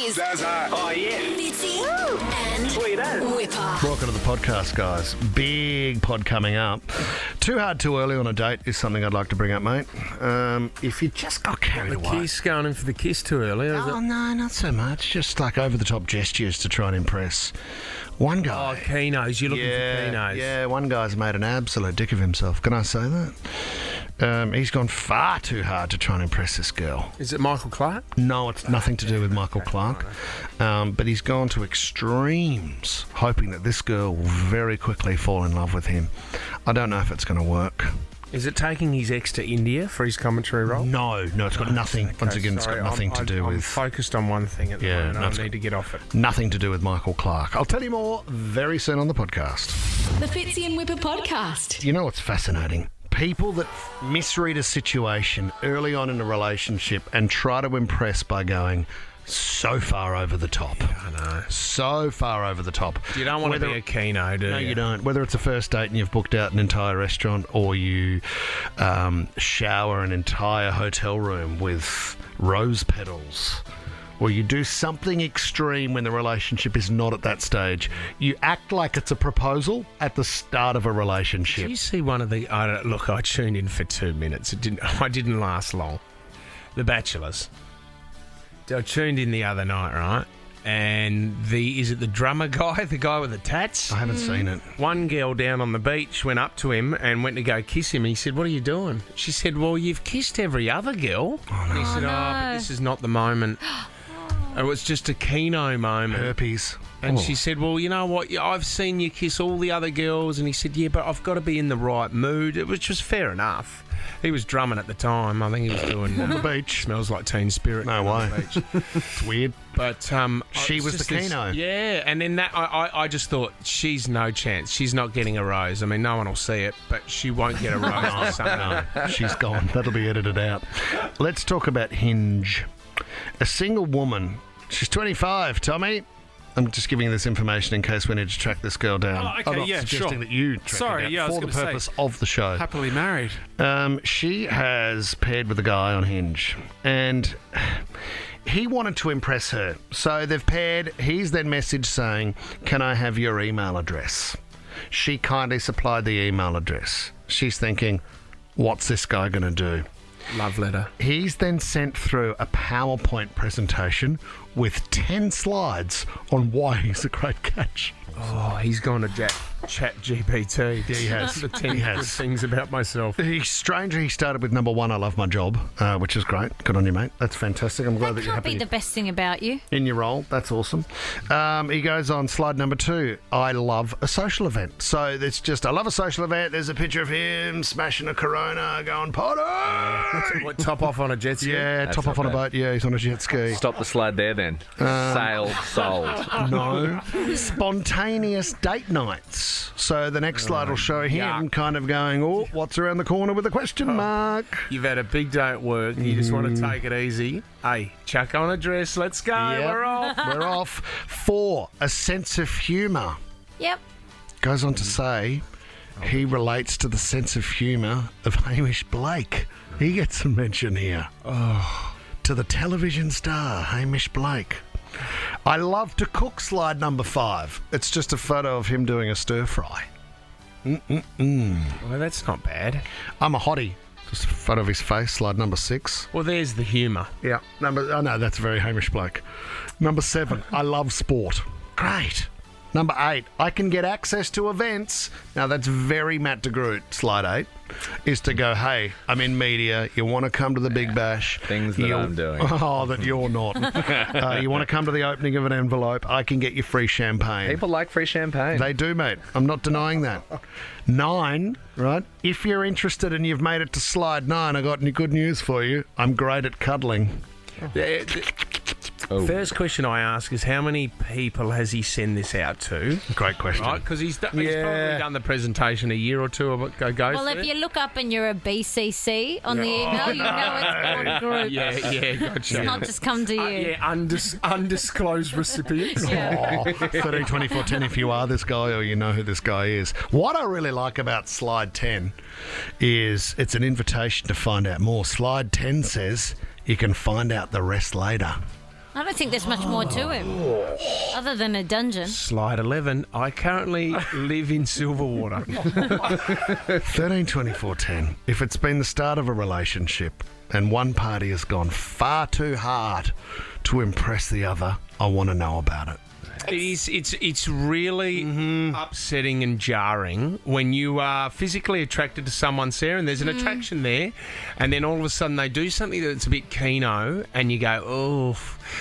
is Zaza. Oh, yeah. Fitzy and Sweet as. Wippa. Welcome to the podcast, guys. Big pod coming up. Too hard, too early on a date is something I'd like to bring up, mate. If you just got carried The away. kiss, going in for the kiss too early, is Oh, it? no, not so much. Just like over-the-top gestures to try and impress one Oh, guy. Keeno's. You're looking for Keeno's. Yeah, one guy's made an absolute dick of himself. Can I say that? He's gone far too hard to try and impress this girl. Is it Michael Clark? No, it's nothing to do with Michael Clark. But he's gone to extremes, hoping that this girl will very quickly fall in love with him. I don't know if it's going to work. Is it taking his ex to India for his commentary role? No, it's got nothing. Once again, it's got nothing to do I'm with focused on one thing at the Yeah, moment. no, it's I need to get off it. nothing to do with Michael Clark. I'll tell you more very soon on the podcast. The Fitzy and Wippa podcast. You know what's fascinating? People that misread a situation early on in a relationship and try to impress by going so far over the top. I know. So far over the top. You don't want to Whether- be a Keeno, do you? No, you don't. Whether it's a first date and you've booked out an entire restaurant or you shower an entire hotel room with rose petals, or you do something extreme when the relationship is not at that stage. You act like it's a proposal at the start of a Did relationship. you see one of the... look, I tuned in for 2 minutes. I didn't last long. The Bachelors. I tuned in the other night, right? And is it the drummer guy, the guy with the tats? I haven't seen it. One girl down on the beach went up to him and went to go kiss him. He said, "What are you doing?" She said, "Well, you've kissed every other girl." And he said, but this is not the moment. It was just a Keeno moment. Herpes. And she said, "Well, you know what? I've seen you kiss all the other girls." And he said, "Yeah, but I've got to be in the right mood," which was fair enough. He was drumming at the time. I think he was doing... On the beach. Smells like Teen Spirit. No on way. the beach. It's weird. But She it's was the just this- Keeno. Yeah, and then that I just thought she's no chance. She's not getting a rose. I mean, no one will see it, but she won't get a rose or something. No, she's gone. That'll be edited out. Let's talk about Hinge. A single woman. She's 25, Tommy. I'm just giving you this information in case we need to track this girl down. Oh, okay, I'm not yeah, suggesting sure. that you track Sorry, her down yeah, I was for the gonna say, purpose of the show. Happily married. She has paired with a guy on Hinge, and he wanted to impress her. So they've paired. He's then messaged saying, "Can I have your email address?" She kindly supplied the email address. She's thinking, what's this guy going to do? Love letter. He's then sent through a PowerPoint presentation with 10 slides on why he's a great catch. Oh, he's gone to Chat GPT. Yeah, he has. The 10 He has. good things about myself. He started with number 1, I love my job, which is great. Good on you, mate. That's fantastic. I'm glad that you're Can't be happy the best thing about you. in your role. That's awesome. He goes on slide number 2. I love a social event. So it's just, I love a social event. There's a picture of him smashing a Corona, going party. What, top off on a jet ski? Yeah, That's top off not on a bad. boat. Yeah, he's on a jet ski. Stop the slide there then. Sailed, sold. No. Spontaneous date nights. So the next slide will show him yuck. kind of going, oh, what's around the corner with a question mark? You've had a big day at work. You just want to take it easy. Hey, chuck on a dress. Let's go. Yep. We're off. We're off. 4, a sense of humour. Yep. Goes on to say he relates to the sense of humour of Hamish Blake. He gets a mention here. Oh. To the television star, Hamish Blake. I love to cook, slide number 5. It's just a photo of him doing a stir fry. Well, that's not bad. I'm a hottie. Just a photo of his face, slide number 6. Well, there's the humour. Yeah. Oh no, that's very Hamish Blake. Number 7, I love sport. Great. Number 8, I can get access to events. Now that's very Matt DeGroot, slide 8, is to go, hey, I'm in media, you want to come to the Big Bash. Things that I'm doing. Oh, that you're not. You want to come to the opening of an envelope, I can get you free champagne. People like free champagne. They do, mate. I'm not denying that. 9, right? If you're interested and you've made it to slide 9, I got any good news for you. I'm great at cuddling. Oh. First question I ask is how many people has he sent this out to? Great question. Right, because he's probably Yeah. done the presentation a year or two ago. Well, if you look up and you're a BCC on the email, you know it's gone group. Yeah, gotcha. It's not just come to you. Undisclosed recipients. 13, 24, 10 if you are this guy or you know who this guy is. What I really like about slide 10 is it's an invitation to find out more. Slide 10 says you can find out the rest later. I don't think there's much more to him other than a dungeon. Slide 11. I currently live in Silverwater. 13, 24, 10. If it's been the start of a relationship and one party has gone far too hard to impress the other, I want to know about it. It's really upsetting and jarring when you are physically attracted to someone, Sarah, and there's an attraction there, and then all of a sudden they do something that's a bit Keeno, and you go, oh,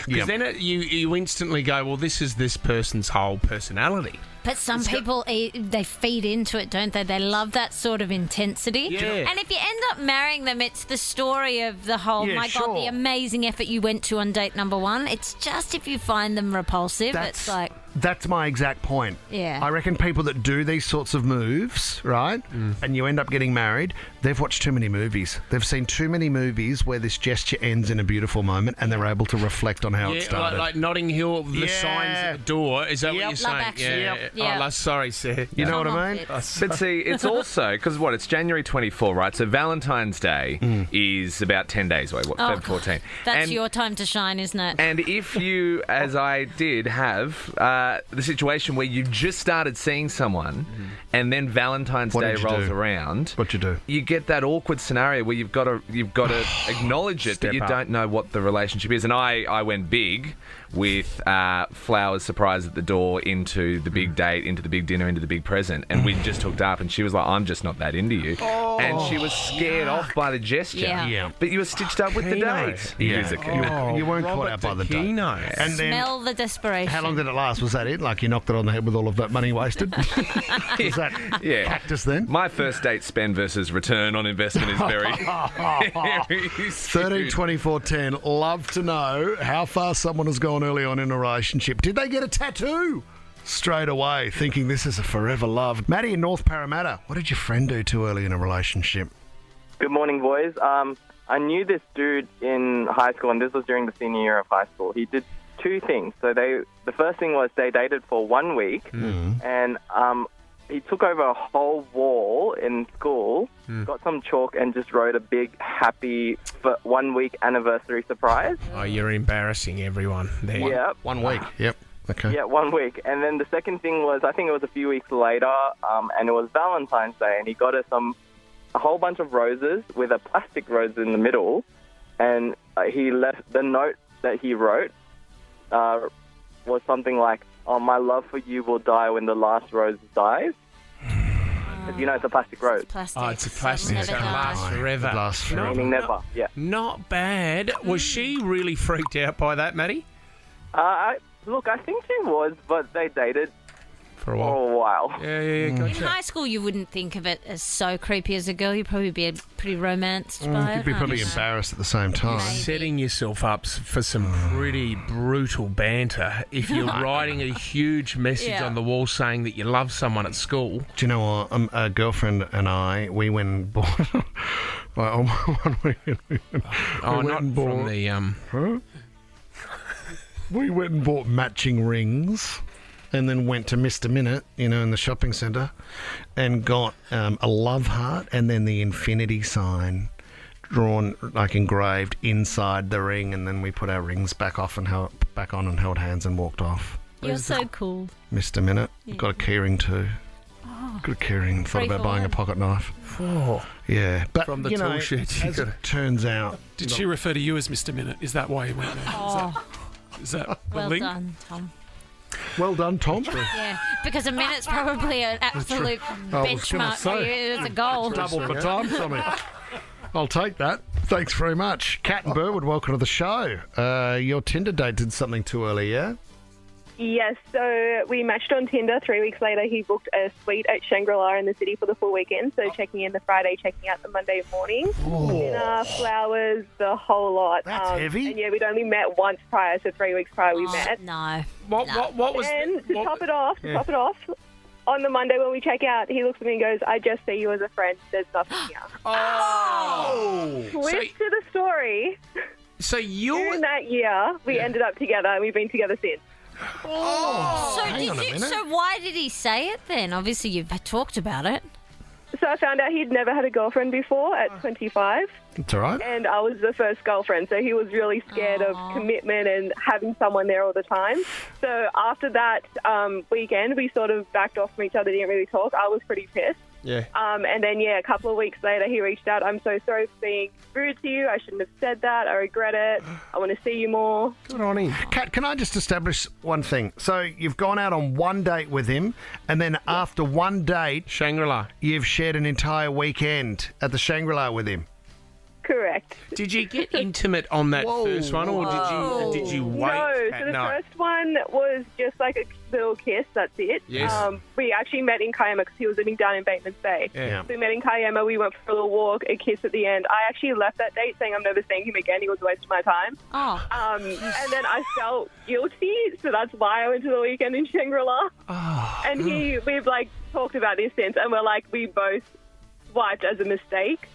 because then you instantly go, well, this is this person's whole personality. But some people, they feed into it, don't they? They love that sort of intensity. Yeah. And if you end up marrying them, it's the story of the whole, Yeah, God, the amazing effort you went to on date number one. It's just if you find them repulsive, it's like... That's my exact point. Yeah. I reckon people that do these sorts of moves, right, and you end up getting married, they've watched too many movies. They've seen too many movies where this gesture ends in a beautiful moment and they're able to reflect on how it started. Like Notting Hill, the signs at the door. Is that what you're Love saying? Action. Yeah. Oh, sorry, Sarah. You know what I mean? But see, it's also, because it's January 24, right? So Valentine's Day is about 10 days away, Feb 14. That's your time to shine, isn't it? And if you, as I did, have the situation where you just started seeing someone and then Valentine's What Day did you rolls do? around, What you do? you get that awkward scenario where you've got to acknowledge it, Step but you up. don't know what the relationship is. And I went big with flowers, surprise at the door, into the big date, into the big dinner, into the big present. And we just hooked up and she was like, I'm just not that into you. And she was scared off by the gesture. Yeah. But you were stitched up with the Keeno. date. Yeah. Music. You weren't caught Robert out by the date. Keeno. And then, Smell the desperation. how long did it last? Was that it? Like you knocked it on the head with all of that money wasted? Was that cactus then? My first date spend versus return on investment is very, very 13, 24, 10. Love to know how far someone has gone early on in a relationship. Did they get a tattoo? Straight away, thinking this is a forever love. Maddie in North Parramatta, what did your friend do too early in a relationship? Good morning, boys. I knew this dude in high school, and this was during the senior year of high school. He did two things. So the first thing was they dated for 1 week, and he took over a whole wall in school, got some chalk, and just wrote a big happy 1 week anniversary surprise. Oh, you're embarrassing everyone there. Yep. 1 week. Yep. Okay. Yeah, 1 week. And then the second thing was, I think it was a few weeks later, and it was Valentine's Day, and he got her a whole bunch of roses with a plastic rose in the middle, and he left the note that he wrote was something like, "Oh, my love for you will die when the last rose dies." Because, it's a plastic rose. Plastic. Oh, it's a plastic. Never It lasts dies. forever. It lasts forever. Meaning never. Yeah. Not bad. Was she really freaked out by that, Maddie? Look, I think she was, but they dated For a for while. a while. Yeah, In gotcha. high school, you wouldn't think of it as so creepy as a girl. You'd probably be pretty romanced by it. You'd be probably embarrassed at the same time. Setting yourself up for some pretty brutal banter if you're writing a huge message on the wall saying that you love someone at school. Do you know what? A girlfriend and I, we went and bought... one weekend, we went and bought... From the We went and bought matching rings and then went to Mr. Minute, in the shopping centre, and got a love heart and then the infinity sign drawn, engraved inside the ring, and then we put our rings back on and held hands and walked off. You're so cool. Mr. Minute. Got a keyring too. Got a keyring. Thought about buying a pocket knife. Yeah. But, From the tool shed, you as gotta- it turns out... Did she refer to you as Mr. Minute? Is that why you went there? Is that the Well link? done, Tom. Well done, Tom. Yeah, because a minute's probably an absolute I was gonna benchmark. say. It's a goal. Double for time, Tommy. I'll take that. Thanks very much. Kat and Burwood, welcome to the show. Your Tinder date did something too early, yeah? Yes, so we matched on Tinder. 3 weeks later, he booked a suite at Shangri-La in the city for the full weekend. So checking in the Friday, checking out the Monday morning. Dinner, flowers, the whole lot. That's heavy. And yeah, we'd only met once prior, so 3 weeks prior we met. No. What was... And to top it off, on the Monday when we check out, he looks at me and goes, "I just see you as a friend. There's nothing here." Twist to the story. So you're... During that year, we ended up together, and we've been together since. So hang on a minute. So why did he say it then? Obviously, you've talked about it. So I found out he'd never had a girlfriend before at 25, It's all right. and I was the first girlfriend, so he was really scared of commitment and having someone there all the time. So after that weekend, we sort of backed off from each other, didn't really talk. I was pretty pissed. Yeah. And then, a couple of weeks later, he reached out. I'm so sorry for being rude to you. I shouldn't have said that. I regret it. I want to see you more. Good on him. Kat, can I just establish one thing? So you've gone out on one date with him, and then after one date, Shangri-La. you've shared an entire weekend at the Shangri-La with him. Correct. Did you get intimate on that Whoa. first one, or did you wait? No, so the first one was just like a little kiss, that's it. Yes. We actually met in Kiama because he was living down in Bateman's Bay. Yeah. So we met in Kiama, we went for a little walk, a kiss at the end. I actually left that date saying I'm never seeing him again, he was a waste of my time. Oh. And then I felt guilty, so that's why I went to the weekend in Shangri-La. And we've talked about this since, and we're we both swiped as a mistake.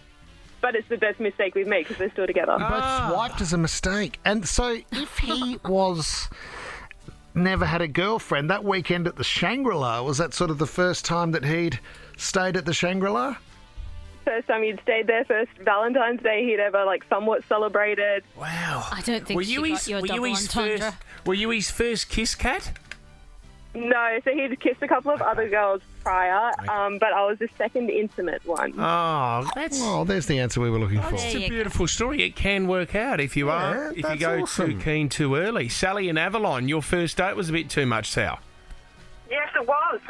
But it's the best mistake we've made because we're still together. Both swiped as a mistake. And so if he was never had a girlfriend, that weekend at the Shangri-La, was that sort of the first time that he'd stayed at the Shangri-La? First time he'd stayed there, first Valentine's Day he'd ever somewhat celebrated. Wow. I don't think she got your double entendre. Were you his first kiss, Kat? No, so he'd kissed a couple of other girls prior, but I was the second intimate one. Oh, Well, there's the answer we were looking for. It's a beautiful story. It can work out if you are. If you that's go awesome. too keen too early. Sally in Avalon, your first date was a bit too much, Sal. Yes, it was.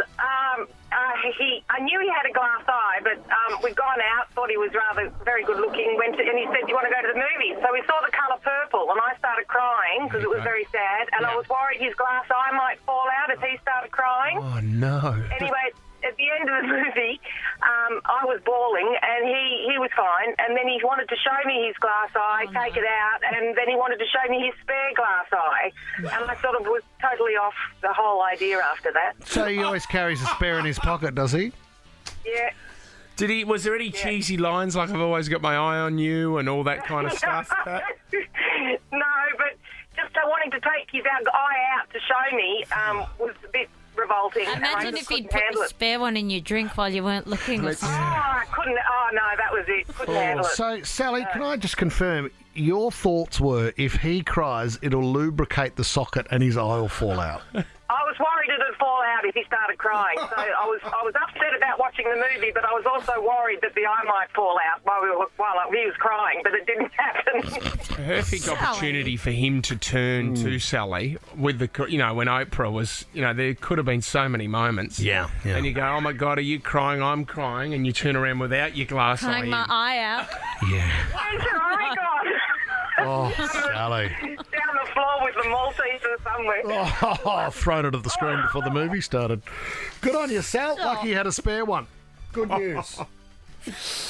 I knew he had a glass eye, but we'd gone out, thought he was rather very good looking, and he said, do you want to go to the movies? So we saw The Colour Purple, and I started crying because it was very sad, and I was worried his glass eye might fall out if he started crying. Oh, no. Anyway, at the end of the movie, I was bawling, and he was fine, and then he wanted to show me his glass eye, take it out, and then he wanted to show me his spare glass eye, and I sort of was totally off the whole idea after that. So he always carries a spare in his pocket, does he? Yeah. Was there any cheesy lines like I've always got my eye on you and all that kind of stuff? No, but just wanting to take his eye out to show me was a bit revolting. Imagine if he'd put the spare one in your drink while you weren't looking. Or something. I couldn't. Oh, no, that was it. Couldn't handle it. So, Sally, can I just confirm, your thoughts were if he cries, it'll lubricate the socket and his eye will fall out? I was worried it'd fall out if he started crying. So I was upset about watching the movie, but I was also worried that the eye might fall out while he was crying, but it didn't happen. Perfect opportunity for him to turn to Sally with when Oprah was, there could have been so many moments. Yeah. And you go, oh my God, are you crying? I'm crying. And you turn around without your glass eye. Hang my eye out. Yeah. Where's your eye gone? Oh, Sally. Down the floor with the Malteser somewhere. Oh, thrown it at the screen before the movie started. Good on you, Sal. Lucky you had a spare one. Good news.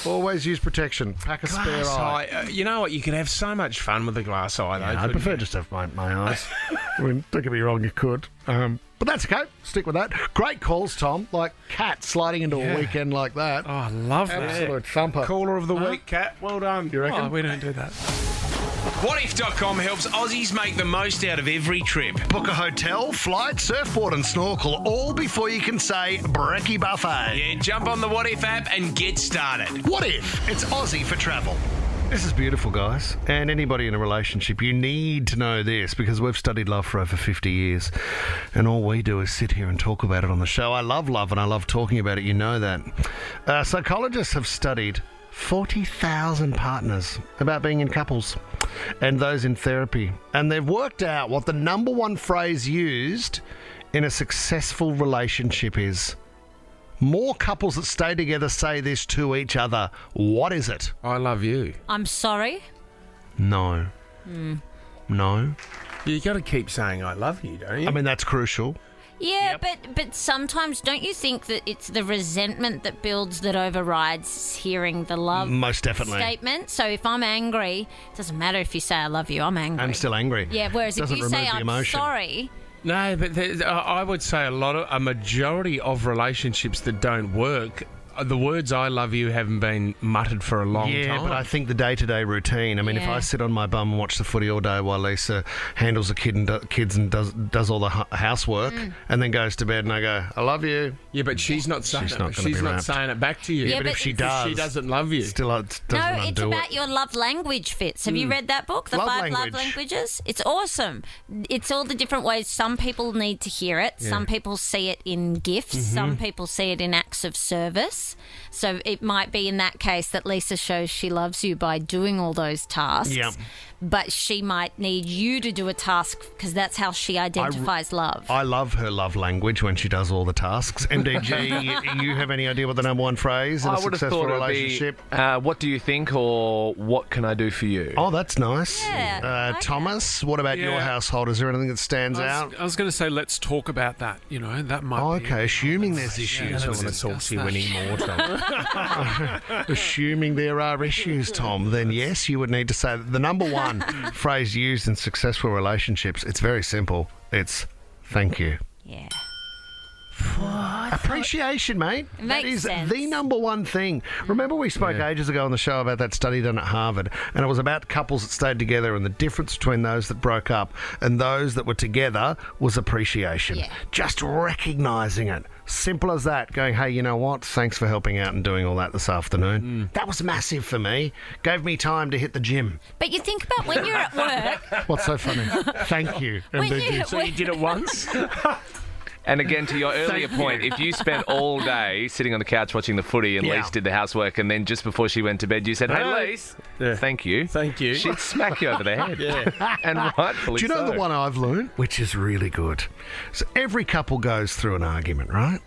Always use protection. Pack a spare eye. You know what? You could have so much fun with a glass eye, though. I prefer just to have my eyes. I mean, don't get me wrong, you could. But that's okay. Stick with that. Great calls, Tom. Like Kat sliding into a weekend like that. Oh, I love that. Absolute thumper. Caller of the week, Kat. Well done. You reckon? Oh, we don't do that. Whatif.com helps Aussies make the most out of every trip. Book a hotel, flight, surfboard and snorkel all before you can say brekkie buffet. Yeah, jump on the Whatif app and get started. What if it's Aussie for travel? This is beautiful, guys. And anybody in a relationship, you need to know this because we've studied love for over 50 years. And all we do is sit here and talk about it on the show. I love love and I love talking about it. You know that. Psychologists have studied 40,000 partners about being in couples and those in therapy. And they've worked out what the number one phrase used in a successful relationship is. More couples that stay together say this to each other. What is it? I love you. I'm sorry. No. No. You got to keep saying I love you, don't you? I mean, that's crucial. Yeah, but sometimes don't you think that it's the resentment that builds that overrides hearing the love Most definitely. statement? So if I'm angry, it doesn't matter if you say I love you, I'm angry. I'm still angry. Yeah, whereas if Doesn't you say remove the I'm emotion. sorry... No, but I would say a majority of relationships that don't work The words "I love you" haven't been muttered for a long time. Yeah, but I think the day-to-day routine. I mean, if Yeah. I sit on my bum and watch the footy all day while Lisa handles the kids and does all the housework, and then goes to bed, and I go, "I love you." Yeah, but she's not saying She's not it. gonna She's be not wrapped. saying it back to you. Yeah, but if but she it's- does, She doesn't love you. Still, it doesn't No, it's undo about it. your love language, Fitz. Have you read that book, The Love 5 Love Language. Languages? It's awesome. It's all the different ways some people need to hear it. Some people see it in gifts. Some people see it in acts of service. So it might be in that case that Lisa shows she loves you by doing all those tasks. Yep. But she might need you to do a task because that's how she identifies love. I love her love language when she does all the tasks. MDG, you have any idea what the number one phrase in a I would have successful thought it would relationship? be, what do you think, or what can I do for you? Oh, that's nice. Yeah, okay. Thomas, what about your Yeah. household? Is there anything that stands out? I was going to say, let's talk about that. You know, that might Oh, be... okay, assuming there's issues. I let's want to talk discuss to you that. anymore, Tom. Assuming there are issues, Tom, then yes, you would need to say that the number one phrase used in successful relationships, it's very simple. It's thank you. Yeah. Appreciation, mate. It That makes is sense. the number one thing. Remember we spoke ages ago on the show about that study done at Harvard, and it was about couples that stayed together, and the difference between those that broke up and those that were together was appreciation. Yeah. Just recognising it. Simple as that. Going, hey, you know what? Thanks for helping out and doing all that this afternoon. That was massive for me. Gave me time to hit the gym. But you think about when you're at work. What's so funny? Thank you. When And then you- So you did it once? And again, to your earlier point, if you spent all day sitting on the couch watching the footy and Yeah. Lise did the housework, and then just before she went to bed, you said, "Hey, Hey." Lise, Yeah. thank you." Thank you. She'd smack you over the head. Yeah. And rightfully Do you know so. the one I've learned, which is really good? So every couple goes through an argument, right?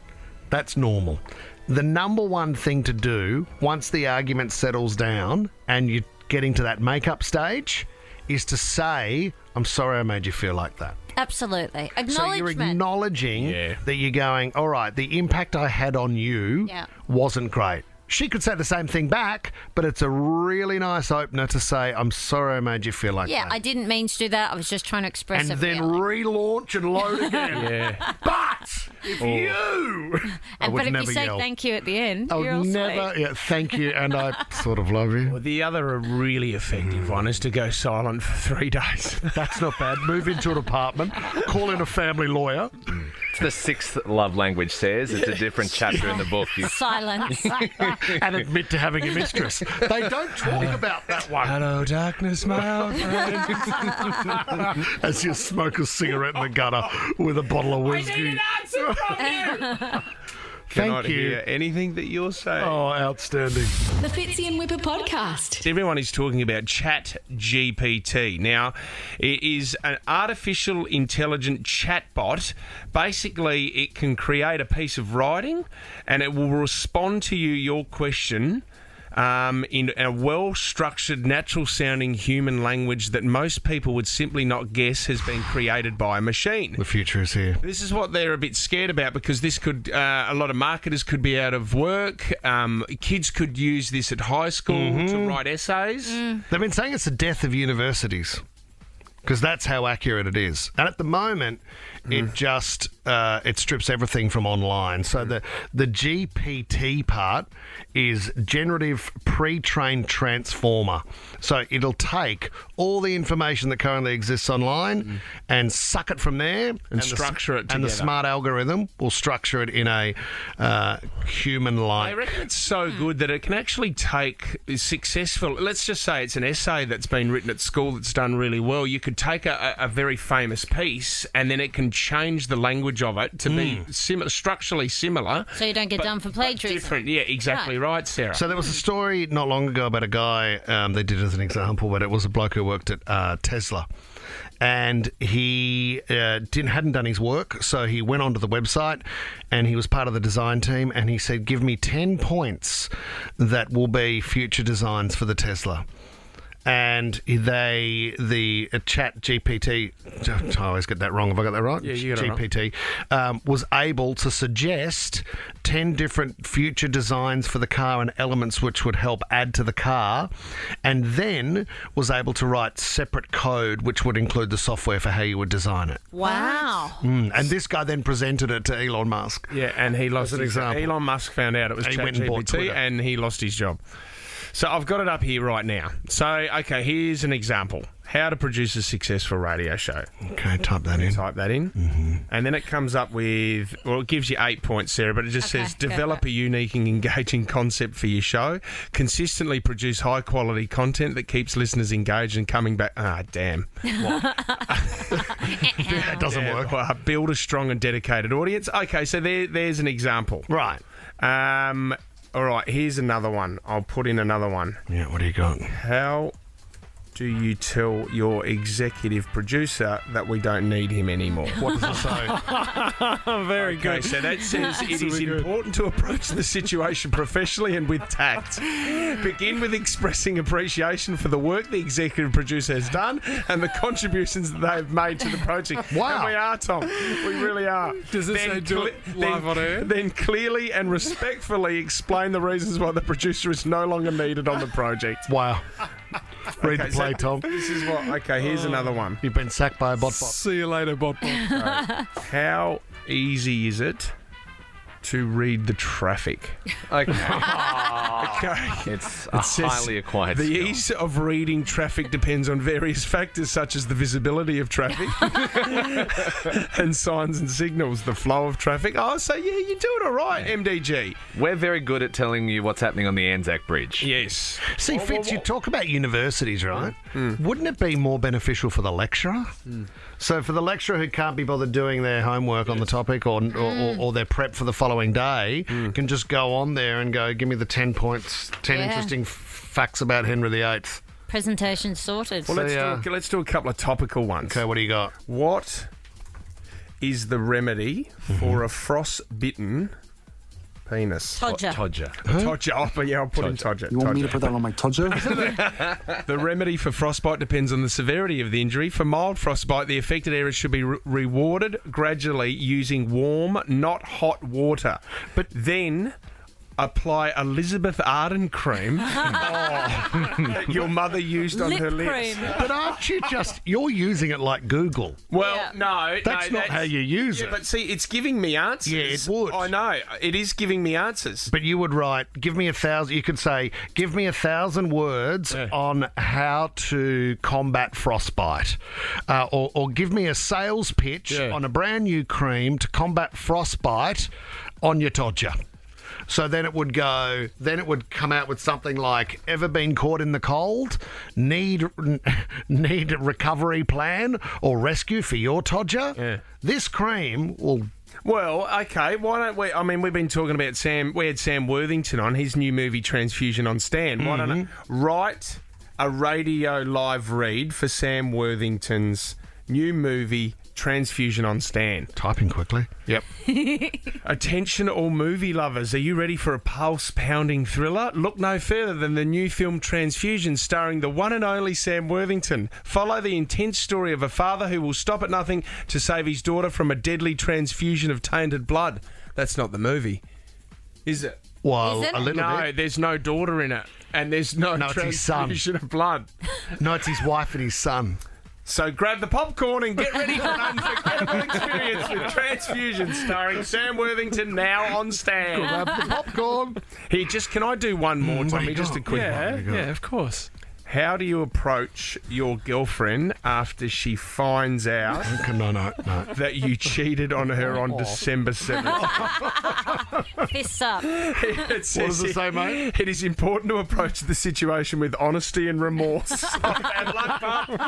That's normal. The number one thing to do once the argument settles down and you're getting to that make-up stage is to say, "I'm sorry I made you feel like that." Absolutely. So you're Acknowledgement. acknowledging Yeah. that you're going, all right, the impact I had on you Yeah. wasn't great. She could say the same thing back, but it's a really nice opener to say, "I'm sorry I made you feel like Yeah, that." I didn't mean to do that. I was just trying to express and a then feeling. relaunch and load again. Yeah. But if you, I would But if never you say yell. thank you at the end, I you're all would sweet. never. Yeah, thank you, and I sort of love you. Well, the other really effective one is to go silent for 3 days. That's not bad. Move into an apartment, call in a family lawyer. It's the 6th love language says. It's a different chapter in the book. Silence. And admit to having a mistress. They don't talk about that one. Hello, darkness, my old friend. As you smoke a cigarette in the gutter with a bottle of whiskey. Cannot Thank you. hear anything that you're saying. Oh, outstanding. The Fitzy and Wippa podcast. Everyone is talking about Chat GPT. Now, it is an artificial intelligent chatbot. Basically, it can create a piece of writing and it will respond to your question in a well-structured, natural-sounding human language that most people would simply not guess has been created by a machine. The future is here. This is what they're a bit scared about because this could, a lot of marketers could be out of work. Kids could use this at high school to write essays. They've been saying it's the death of universities because that's how accurate it is. And at the moment, it just it strips everything from online. So the GPT part is generative pre-trained transformer. So it'll take all the information that currently exists online and suck it from there and structure it And the together. smart algorithm will structure it in a I human-like. reckon it's so good that it can actually take successful. Let's just say it's an essay that's been written at school that's done really well. You could take a very famous piece and then it can change the language of it to be structurally similar. So you don't get done for plagiarism. Different, yeah, exactly right, Sarah. So there was a story not long ago about a guy, they did it as an example, but it was a bloke who worked at Tesla. And he hadn't done his work, so he went onto the website and he was part of the design team and he said, give me 10 points that will be future designs for the Tesla. and the Chat GPT, I always get that wrong. Have I got that right? Yeah, you got it right. GPT was able to suggest 10 different future designs for the car and elements which would help add to the car, and then was able to write separate code which would include the software for how you would design it. Wow. And this guy then presented it to Elon Musk. Yeah, and he lost an his example. Elon Musk found out it was He went and bought ChatGPT Twitter. and he lost his job. So I've got it up here right now. So, okay, here's an example. How to produce a successful radio show. Okay, type that in. Type that in. And then it comes up with, well, it gives you 8 points, Sarah, but it just Okay, says go develop for a it. unique and engaging concept for your show. Consistently produce high quality content that keeps listeners engaged and coming back. Ah, damn. That doesn't work. Well, build a strong and dedicated audience. Okay, so there's an example. Right. All right, here's another one. I'll put in another one. Yeah, what do you got? How do you tell your executive producer that we don't need him anymore? What does it say? Very good. So that says it is important to approach the situation professionally and with tact. Begin with expressing appreciation for the work the executive producer has done and the contributions that they have made to the project. Wow. And we are, Tom. We really are. Does it say do it live on air? Then clearly and respectfully explain the reasons why the producer is no longer needed on the project. Wow. Read the Okay, play, so Tom. This is what... Okay, here's another one. You've been sacked by a bot. See you later, bot. How easy is it to read the traffic? Okay. Okay. It's It a says, highly acquired The skill. ease of reading traffic depends on various factors such as the visibility of traffic and signs and signals, the flow of traffic. Oh, so yeah, you do it all right, MDG. We're very good at telling you what's happening on the Anzac Bridge. Yes. See, Fitz, you talk about universities, right? Wouldn't it be more beneficial for the lecturer? So for the lecturer who can't be bothered doing their homework on the topic or their prep for the following day, can just go on there and go, give me the 10 points, 10 Yeah. interesting facts about Henry VIII. Presentation sorted. Well, So, let's do a couple of topical ones. Okay, what do you got? What is the remedy for a frostbitten penis? Todger. Todger. Todger. Oh, but yeah, I'll put in Todger. You want me to put that on my todger? The remedy for frostbite depends on the severity of the injury. For mild frostbite, the affected area should be rewarded gradually using warm, not hot water. But then apply Elizabeth Arden cream that your mother used on Lip her lips. cream. But aren't you you're using it like Google? Well, Yeah. no, That's not how you use yeah, it. but see, it's giving me answers. Yeah, it would. I know. It is giving me answers. But you would write, give me 1,000, you could say, give me 1,000 words on how to combat frostbite. Or give me a sales pitch on a brand new cream to combat frostbite on your todger. So then it would come out with something like, ever been caught in the cold? Need a recovery plan or rescue for your todger? Yeah. This cream will... Well, okay, why don't we... I mean, we've been talking about Sam... We had Sam Worthington on, his new movie Transfusion on Stan. Why don't I write a radio live read for Sam Worthington's new movie Transfusion on Stan? Typing quickly. Yep. Attention all movie lovers, are you ready for a pulse-pounding thriller? Look no further than the new film Transfusion, starring the one and only Sam Worthington. Follow the intense story of a father who will stop at nothing to save his daughter from a deadly transfusion of tainted blood. That's not the movie, is it? Well, Is it? a little No, bit. the's no daughter in it, and there's no No, it's his son. transfusion of blood. No, it's his wife and his son. So grab the popcorn and get ready for an unforgettable experience with Transfusion, starring Sam Worthington, now on Stan. Grab the popcorn. Here, can I do one more, what Tommy? you Just a got? quick Yeah, one. yeah, of course. How do you approach your girlfriend after she finds out No. that you cheated on her on December 7th? Fists up. It What says does it here, say, mate? it is important to approach the situation with honesty and remorse. Bad luck, bub.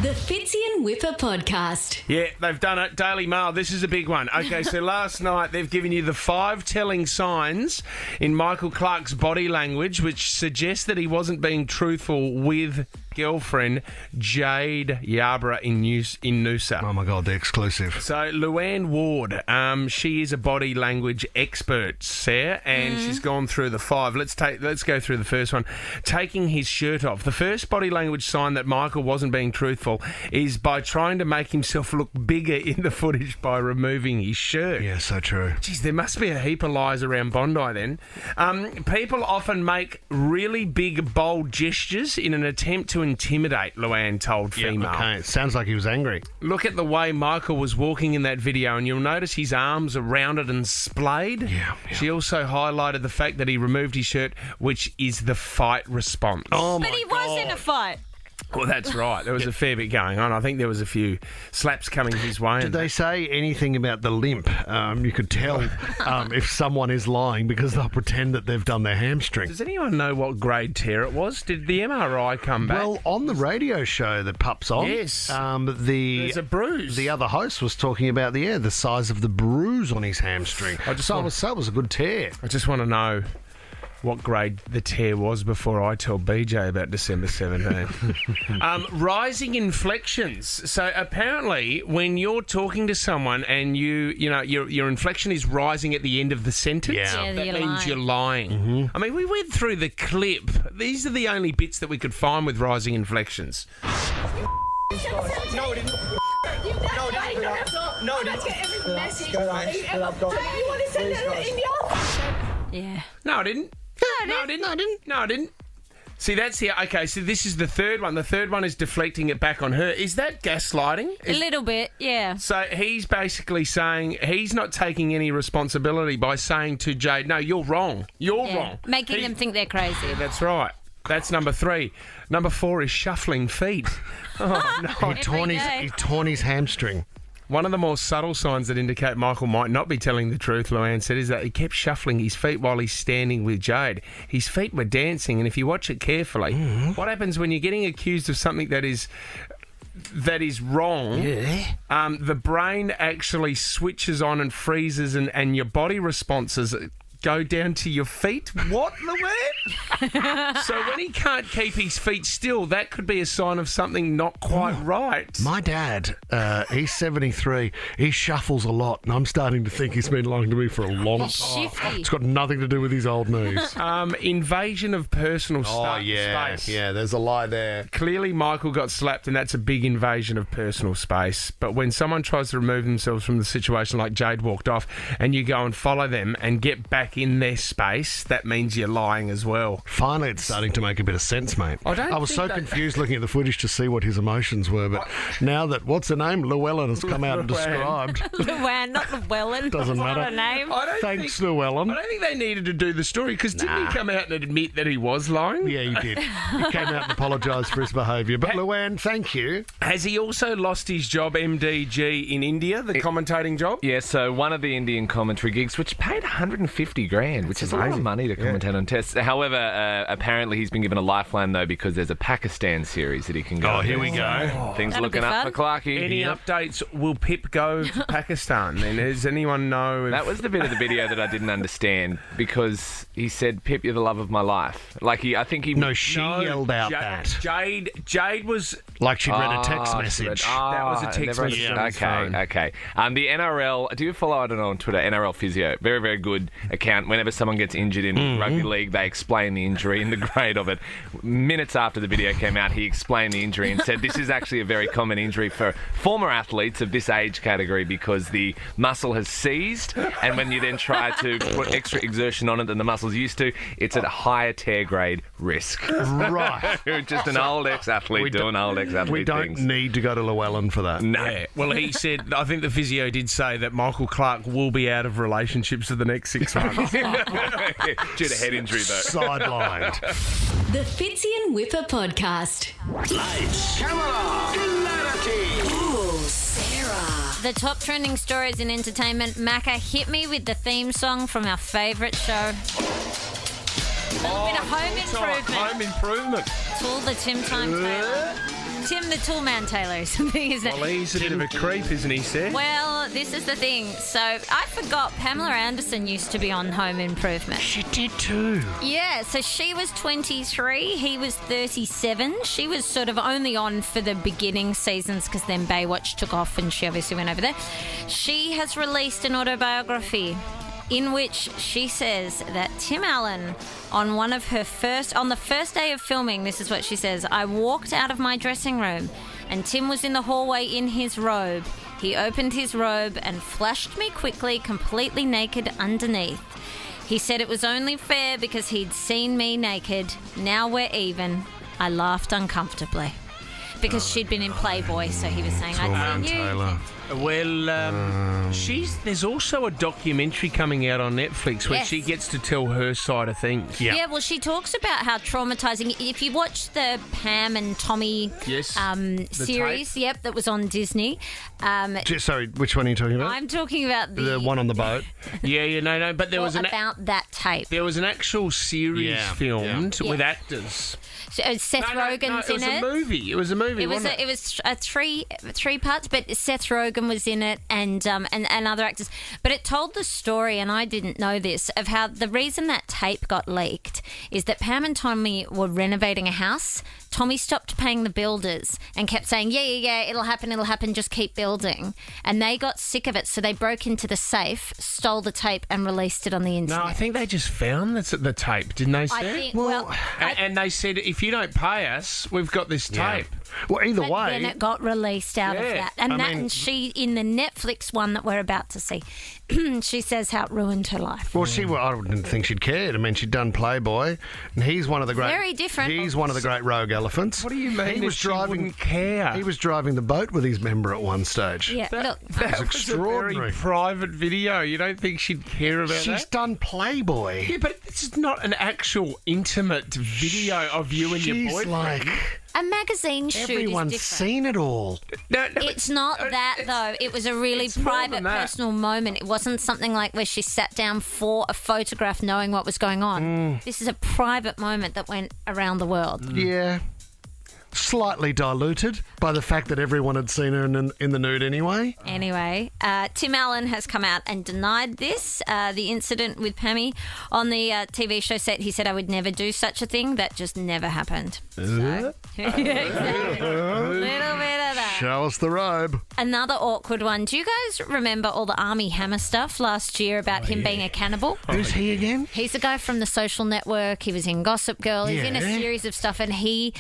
The Fitzy and Wippa podcast. Yeah, they've done it. Daily Mail, this is a big one. Okay, so last night they've given you the 5 telling signs in Michael Clark's body language which suggest that he wasn't being truthful with girlfriend, Jade Yarborough in Noosa. Oh, my God, the exclusive. So, Luann Ward, she is a body language expert, Sarah, and she's gone through the 5. Let's go through the first one. Taking his shirt off. The first body language sign that Michael wasn't being truthful is by trying to make himself look bigger in the footage by removing his shirt. Yeah, so true. Geez, there must be a heap of lies around Bondi then. People often make really big, bold gestures in an attempt to intimidate, Luann told Female. Yeah, okay. It sounds like he was angry. Look at the way Michael was walking in that video and you'll notice his arms are rounded and splayed. Yeah. She also highlighted the fact that he removed his shirt, which is the fight response. Oh, But he was in a fight. Well, that's right. There was a fair bit going on. I think there was a few slaps coming his way. Did they say anything about the limp? You could tell if someone is lying because they'll pretend that they've done their hamstring. Does anyone know what grade tear it was? Did the MRI come back? Well, on the radio show that Pup's on, Yes. there's a bruise. The other host was talking about the size of the bruise on his hamstring. It was a good tear. I just want to know what grade the tear was before I tell BJ about December 17th. Rising inflections. So apparently when you're talking to someone and your inflection is rising at the end of the sentence, Yeah, that you're means lying. you're lying. I mean, we went through the clip. These are the only bits that we could find with rising inflections. Yeah. No, I didn't. No, I didn't. See, that's here. Okay, so this is the third one. The third one is deflecting it back on her. Is that gaslighting? A little bit, yeah. So he's basically saying he's not taking any responsibility by saying to Jade, no, you're wrong. You're wrong. Making them think they're crazy. Yeah, that's right. That's number 3. Number 4 is shuffling feet. Oh, no. He torn his hamstring. One of the more subtle signs that indicate Michael might not be telling the truth, Luann said, is that he kept shuffling his feet while he's standing with Jade. His feet were dancing, and if you watch it carefully, what happens when you're getting accused of something that is wrong, the brain actually switches on and freezes and your body responses go down to your feet. What, Luann? So when he can't keep his feet still, that could be a sign of something not quite right. My dad, he's 73. He shuffles a lot, and I'm starting to think he's been lying to me for a long time. Shifty. It's got nothing to do with his old knees. Invasion of personal space. Yeah, there's a lie there. Clearly, Michael got slapped, and that's a big invasion of personal space. But when someone tries to remove themselves from the situation, like Jade walked off, and you go and follow them and get back in their space, that means you're lying as well. Finally, it's starting to make a bit of sense, mate. I was so confused looking at the footage to see what his emotions were, but now that, what's her name? Llewellyn has come out and described. Luann, not Llewellyn. Doesn't matter. Not a name. Thanks, Llewellyn. I don't think they needed to do the story, because didn't he come out and admit that he was lying? Yeah, he did. He came out and apologised for his behaviour. But Luann, thank you. Has he also lost his job, MDG, in India, the commentating job? Yeah, so one of the Indian commentary gigs, which paid 150 grand, which is a lot of money to commentate on tests. However, apparently he's been given a lifeline, though, because there's a Pakistan series that he can go. Oh, here we go. Things That'll looking be up fun. for Clarkie. Any updates? Will Pip go to Pakistan? Then does anyone know? If... That was the bit of the video that I didn't understand, because he said, "Pip, you're the love of my life." Like She yelled out that. Jade was Like she'd read a text message. That was a text message on his phone. Okay. The NRL, do you follow, I don't know, on Twitter, NRL Physio, very, very good account. Whenever someone gets injured in rugby league, they explain the injury and the grade of it. Minutes after the video came out, he explained the injury and said this is actually a very common injury for former athletes of this age category, because the muscle has seized, and when you then try to put extra exertion on it than the muscle's used to, it's at a higher tear grade risk. Right. Just an old ex-athlete doing old ex-athlete We don't things. need to go to Llewellyn for that. No. Yeah. Well, he said, I think the physio did say that Michael Clark will be out of relationships for the next 6 months. Due to head injury, though. Sidelined. The Fitzy and Wippa podcast. Lights, camera, clarity. Ooh, Sarah. The top trending stories in entertainment. Macca, hit me with the theme song from our favourite show. A little bit of home improvement. Home improvement. It's all the Tim Time Taylor. Tim the Toolman Taylor is the thing, isn't it? Well, he's a bit of a creep, isn't he, Seth? Well, this is the thing. So I forgot Pamela Anderson used to be on Home Improvement. She did too. Yeah, so she was 23, he was 37. She was sort of only on for the beginning seasons because then Baywatch took off and she obviously went over there. She has released an autobiography in which she says that Tim Allen, on the first day of filming, this is what she says, I walked out of my dressing room and Tim was in the hallway in his robe. He opened his robe and flashed me quickly, completely naked underneath. He said it was only fair because he'd seen me naked. Now we're even. I laughed uncomfortably. Because she'd been in Playboy, so he was saying, I'd seen you. Taylor. Well, there's also a documentary coming out on Netflix where she gets to tell her side of things. Yeah, well, she talks about how traumatising. If you watch the Pam and Tommy series, that was on Disney. Sorry, which one are you talking about? I'm talking about the one on the boat. No, but there was about that tape. There was an actual series filmed with actors. Seth Rogen's in it. It was a movie. It was three parts, but Seth Rogen was in it and other actors. But it told the story, and I didn't know this, of how the reason that tape got leaked is that Pam and Tommy were renovating a house. Tommy stopped paying the builders and kept saying, yeah, it'll happen, just keep building. And they got sick of it, so they broke into the safe, stole the tape and released it on the internet. No, I think they just found the tape, didn't they, Seth? And they said, if you don't pay us, we've got this tape. Well, either way. Then it got released out of that. And she, in the Netflix one that we're about to see, she says how it ruined her life. Well, I didn't think she'd cared. I mean, she'd done Playboy, and he's one of the great... Very different. He's one of the great rogue elephants. What do you mean she wouldn't care? He was driving the boat with his member at one stage. Yeah, that was extraordinary. A very private video. You don't think she'd care about that? She's done Playboy. Yeah, but this is not an actual intimate video of you and your boyfriend. A magazine shoot Everyone's is seen it all. No, it's not that, though. It was a really private, personal moment. It wasn't something like where she sat down for a photograph knowing what was going on. This is a private moment that went around the world. Yeah. Slightly diluted by the fact that everyone had seen her in the nude anyway. Anyway, Tim Allen has come out and denied this, the incident with Pammy on the TV show set. He said, I would never do such a thing. That just never happened. So, exactly. Little bit of that. Show us the robe. Another awkward one. Do you guys remember all the Army Hammer stuff last year about him being a cannibal? Who's he again? He's the guy from The Social Network. He was in Gossip Girl. He's in a series of stuff, and he...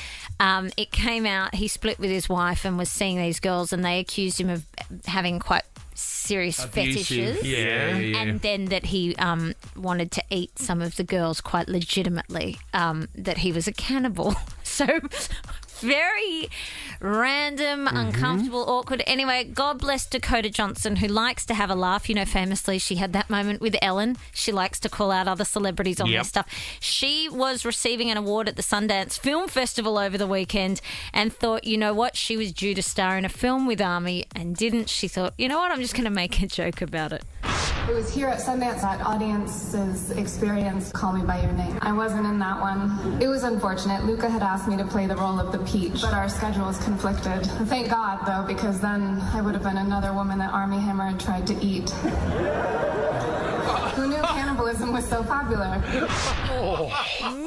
it came out, he split with his wife and was seeing these girls, and they accused him of having quite serious fetishes. Yeah. And then that he wanted to eat some of the girls quite legitimately, that he was a cannibal. So... very random, uncomfortable, awkward. Anyway, God bless Dakota Johnson, who likes to have a laugh. You know, famously, she had that moment with Ellen. She likes to call out other celebrities on their stuff. She was receiving an award at the Sundance Film Festival over the weekend and thought, you know what, she was due to star in a film with Army and didn't. She thought, you know what, I'm just going to make a joke about it. It was here at Sundance that audience's experience Call Me By Your Name. I wasn't in that one. It was unfortunate. Luca had asked me to play the role of the Peach, but our schedules conflicted. Thank God, though, because then I would have been another woman that Armie Hammer had tried to eat. Who knew cannibalism was so popular?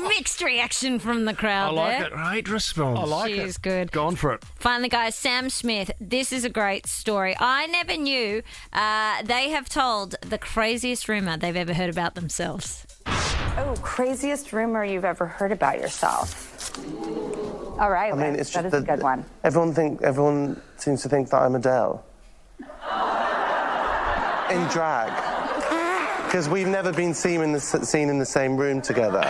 Mixed reaction from the crowd. I like there. it. Great response. I like it. She is good. Gone for it. Finally, guys, Sam Smith. This is a great story. I never knew. They have told the craziest rumour they've ever heard about themselves. Oh, craziest rumour you've ever heard about yourself. All right, that is a good one. Everyone seems to think that I'm Adele. In drag. Because we've never been seen in the same room together.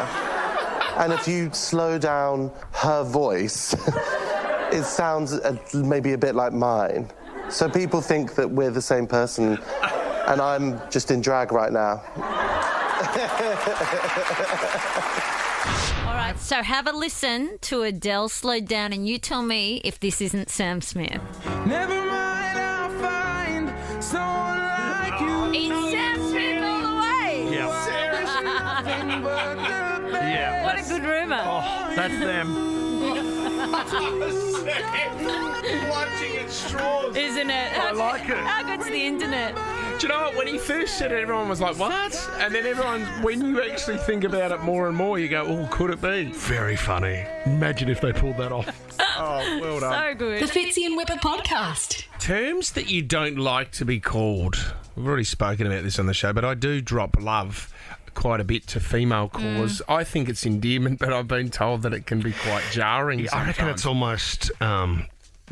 And if you slow down her voice, it sounds maybe a bit like mine. So people think that we're the same person, and I'm just in drag right now. All right, so have a listen to Adele slowed down, and you tell me if this isn't Sam Smith. Never mind, I'll find someone like you. It's Sam Smith all the way. Yeah. What a good rumour. Oh, that's them. Clutching at straws. Isn't it? I like it. How good's the internet? Do you know what? When he first said it, everyone was like, what? And then when you actually think about it more and more, you go, oh, could it be? Very funny. Imagine if they pulled that off. Oh, well done. So good. The Fitzy and Wippa podcast. Terms that you don't like to be called. We've already spoken about this on the show, but I do drop love quite a bit to female callers. I think it's endearment, but I've been told that it can be quite jarring. Yeah, I reckon it's almost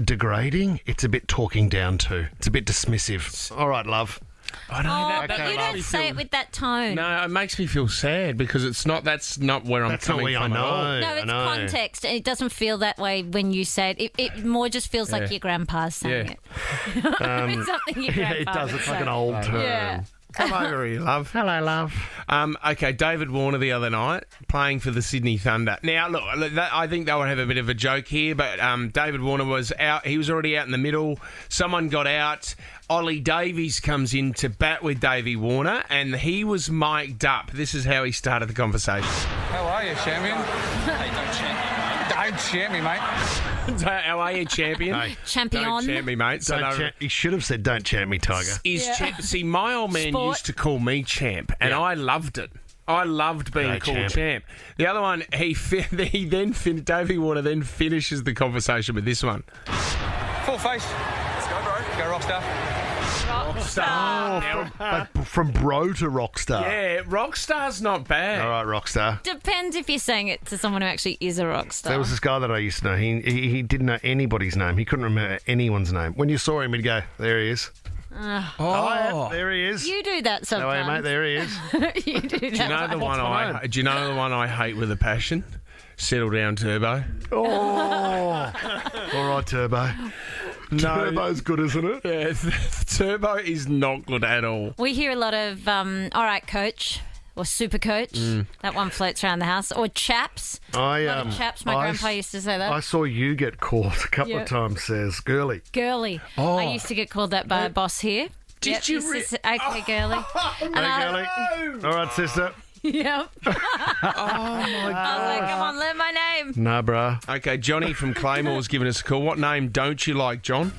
degrading. It's a bit talking down to. It's a bit dismissive. All right, love. I know that but you makes don't me say feel- it with that tone. No, it makes me feel sad because that's not where I'm That's not coming where I from at all. know. No, it's context. And it doesn't feel that way when you say it. It more just feels like Yeah. your grandpa's saying Yeah. it. It's something your grandpa Yeah, it does. would It's like say. an old term. Yeah. Come over here, love. Hello, love. Okay, David Warner the other night playing for the Sydney Thunder. Now, look, I think they would have a bit of a joke here, but David Warner was out. He was already out in the middle. Someone got out. Ollie Davies comes in to bat with Davey Warner, and he was mic'd up. This is how he started the conversation. How are you, champion? Hey, don't champ me, mate. Don't champ me, mate. How are you, champion? Hey, Champion. Don't champ me, mate. So he should have said, "Don't champ me, Tiger." See, my old man Sport. used to call me champ, and I loved it. I loved being Great called champ. The other one, Davey Warner then finishes the conversation with this one. Full face. Let's go, bro. Go, Rockstar. Rockstar. From bro to rockstar. Yeah, Rockstar's not bad. All right, rockstar. Depends if you're saying it to someone who actually is a rock star. There was this guy that I used to know. He didn't know anybody's name. He couldn't remember anyone's name. When you saw him, he'd go, "There he is." Oh, There he is. You do that No way, sometimes. mate. There he is. You do that. Do you know the one What's Do you know the one I hate with a passion? Settle down, Turbo. Oh. All right, Turbo. Turbo's good, isn't it? Yeah, Turbo is not good at all. We hear a lot of, all right, coach, or super coach. That one floats around the house. Or chaps. A lot of chaps. My grandpa used to say that. I saw you get called a couple of times, says girly. Girly. Oh. I used to get called that by a boss here. Did you used to say, okay, girly. And Hey, girly. All right, sister. Yep. Oh, my I was like, come on, learn my name. Nah, bruh. Okay, Johnny from Claymore's giving us a call. What name don't you like, John?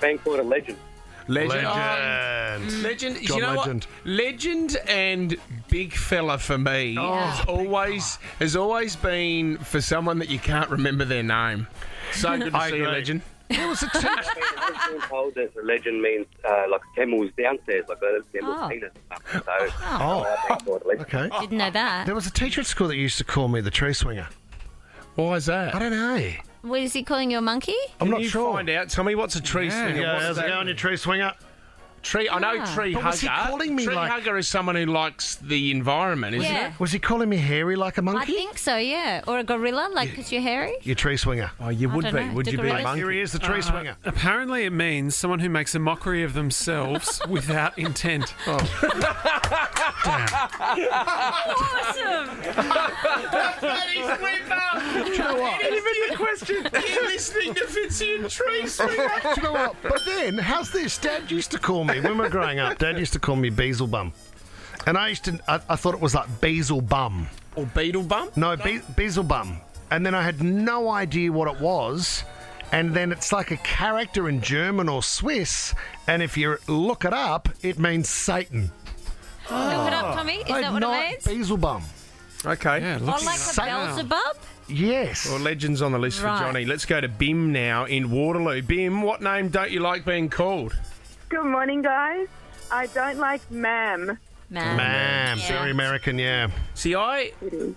Being called a legend. Legend. Legend. Legend. John You know Legend. what? Legend and big fella for me has always been for someone that you can't remember their name. So good to see you, Legend. There was a teacher. I've been told that the legend means like Camel's downstairs, like a Camel's penis or something. So, I've been called a legend. Okay. Didn't know that. There was a teacher at school that used to call me the tree swinger. Why is that? I don't know. What is he calling you, a monkey? I'm Can not you sure. find out? Tell me what's a tree swinger. Yeah, What's how's it that? going, you tree swinger? I know tree But hugger. was he calling me tree like- hugger is someone who likes the environment, isn't Yeah. it? Was he calling me hairy like a I monkey? think so, yeah. Or a gorilla, like, because you're hairy. You tree swinger. Oh, you would don't be. know. Would Do you be a gorillas- monkey? Here he is, the tree swinger. Apparently, it means someone who makes a mockery of themselves without intent. Awesome. That is Wippa. Do you know what? Even the question. You're listening to Fitzy and Tree Swinger. Do you know what? But then, how's this? Dad used to call me, when we were growing up, Dad used to call me Beelzebum. And I thought it was like Beelzebum. Or Beetle Bump? No, Beelzebum. And then I had no idea what it was. And then it's like a character in German or Swiss. And if you look it up, it means Satan. Look it up, Tommy. Is that what it means? Beelzebum. Okay. Yeah, Or look like a Beelzebub? Yes. Well, legends on the list Right. for Johnny. Let's go to Bim now in Waterloo. Bim, what name don't you like being called? Good morning, guys. I don't like ma'am. Ma'am. Yeah. Very American, yeah. See, I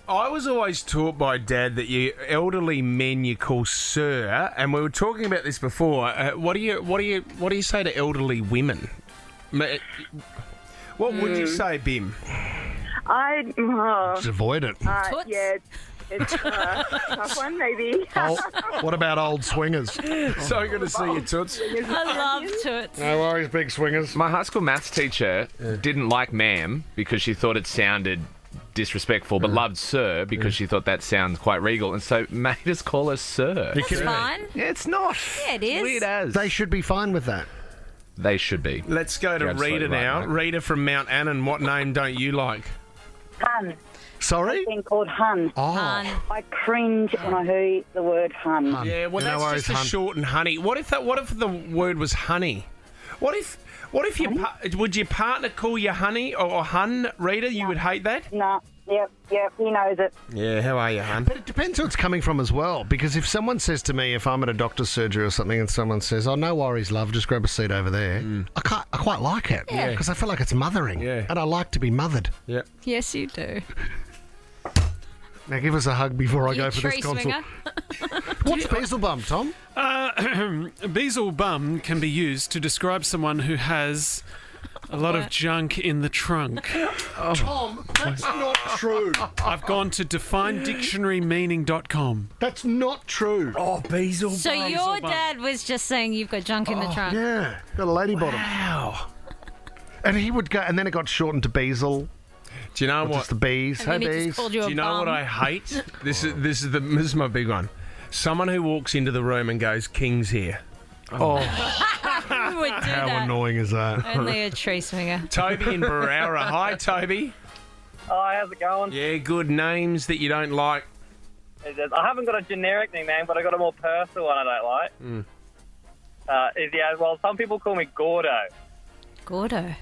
was always taught by Dad that you elderly men you call sir, and we were talking about this before. What do you say to elderly women? What would you say, Bim? Just avoid it. Yeah, it's a tough one, maybe. What about old swingers? So good to see you, Toots. I love toots. No worries, big swingers. My high school maths teacher didn't like ma'am because she thought it sounded disrespectful, but loved sir because she thought that sounds quite regal, and so made us call her sir. That's fine. Yeah, it's not. Yeah, it is. Weird as. They should be fine with that. They should be. Let's go to You're absolutely Rita right, now. mate. Rita from Mount Annan. What name don't you like? Son. Sorry? A thing called hun. Oh. Hun. I cringe when I hear the word hun. Yeah, well, No that's worries, just a hun. short and honey. What if the word was honey? What if would your partner call you honey or hun, Rita? You would hate that? No. Yep, he knows it. Yeah, how are you, hun? But it depends who it's coming from as well. Because if someone says to me, if I'm at a doctor's surgery or something, and someone says, "Oh, no worries, love, just grab a seat over there," I quite like it. Yeah. Because I feel like it's mothering. Yeah. And I like to be mothered. Yep. Yes, you do. Now give us a hug before I You go for tree this consult. swinger. What's basil bum, Tom? Basil bum can be used to describe someone who has a lot of junk in the trunk. Tom, that's not true. I've gone to defindictionarymeaning.com. That's not true. Oh, basil So your dad was just saying you've got junk in the trunk. Yeah, got a lady bottom. Wow. And he would go, and then it got shortened to basil. Do you know Or what? Just the bees. And then Hey, he bees. just called you Do a you know what bum. I hate? This is my big one. Someone who walks into the room and goes, "King's here." Oh, Who would do how that? annoying is that? Only a tree swinger. Toby in Barara. Hi, Toby. Hi, how's it going? Yeah, good names that you don't like. I haven't got a generic nickname, but I got a more personal one I don't like. Well, some people call me Gordo, Gordo.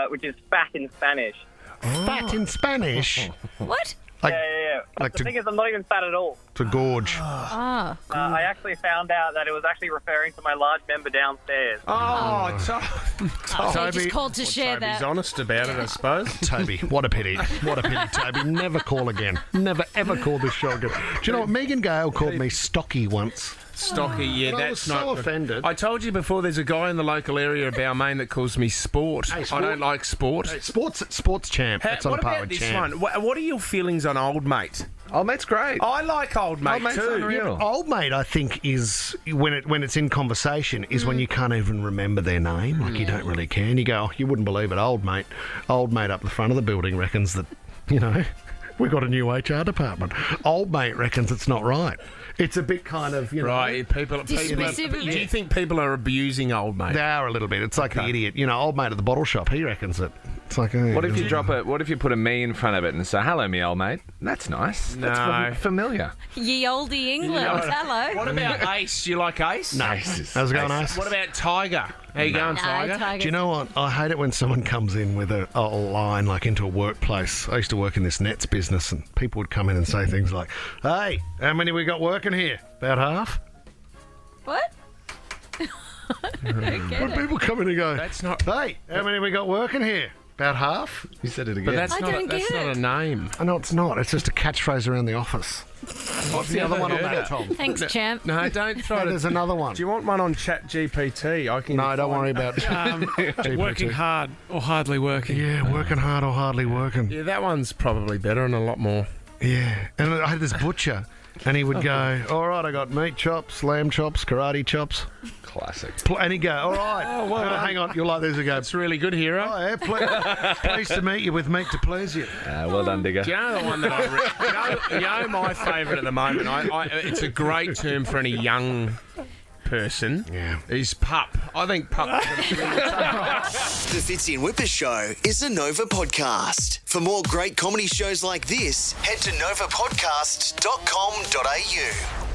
which is fat in Spanish. Fat in Spanish? What? Like, Yeah. But like the to- thing is, I'm not even fat at all. to gorge. Oh. I actually found out that it was actually referring to my large member downstairs. Oh, So you just called to share Toby's that. honest about it, I suppose. Toby, what a pity. What a pity, Toby. Never call again. Never, ever call this show again. Do you know what? Megan Gale called me stocky once. Stocky, yeah, And I that's was so not. offended. I told you before. There's a guy in the local area of Balmain that calls me Sport. Hey, I Sport. don't like sport. Hey, sports champ. That's on What a par about with this champ. one? What are your feelings on Old Mate? Old Mate's great. I like Old Mate Old Mate's too. unreal. Old mate, I think, is when it's in conversation, is when you can't even remember their name. Like you don't really care. And you go, oh, you wouldn't believe it, old mate up the front of the building reckons that, we got a new HR department. Old mate reckons it's not right. It's a bit kind of, Right, people. Dismissive of Do you it. think people are abusing Old Mate? They are a little bit. It's like the idiot, old mate at the bottle shop. He reckons it. It's like, What if you What if you put a me in front of it and say, "Hello, me old mate"? That's nice. No. That's familiar. Ye olde England. Hello. What about Ace? You like Ace? No. How's it going, Ace? What about Tiger? How you going, No, Tiger? Tiger's- Do you know what? I hate it when someone comes in with a line like into a workplace. I used to work in this nets business, and people would come in and say things like, "Hey, how many we got working here? About half." What? I don't get When it. people come in and go, That's not. "Hey, how many we got working here? About half." You said it again. But that's I not. don't That's get not it. a name. I know it's not. It's just a catchphrase around the office. What's the other one on that, Tom? Thanks, champ. No, don't try No, to. there's another one. Do you want one on Chat GPT? I can. No, don't find- worry about GPT. Working hard or hardly working. Yeah, working hard or hardly working. Yeah, that one's probably better and a lot more. Yeah. And I had this butcher, and he would go, "All right, I got meat chops, lamb chops, karate chops." Classic. And he'd go, "All right, hang on, you'll like this." He'd go, It's really good, hero. "Oh, yeah, pleased to meet you with meat to please you." Well done, Digger. Do you know the one that you know my favourite at the moment? It's a great term for any young person. Yeah. Is pup. I think pup. The Fitzy and Wippa Show is a Nova podcast. For more great comedy shows like this, head to novapodcast.com.au.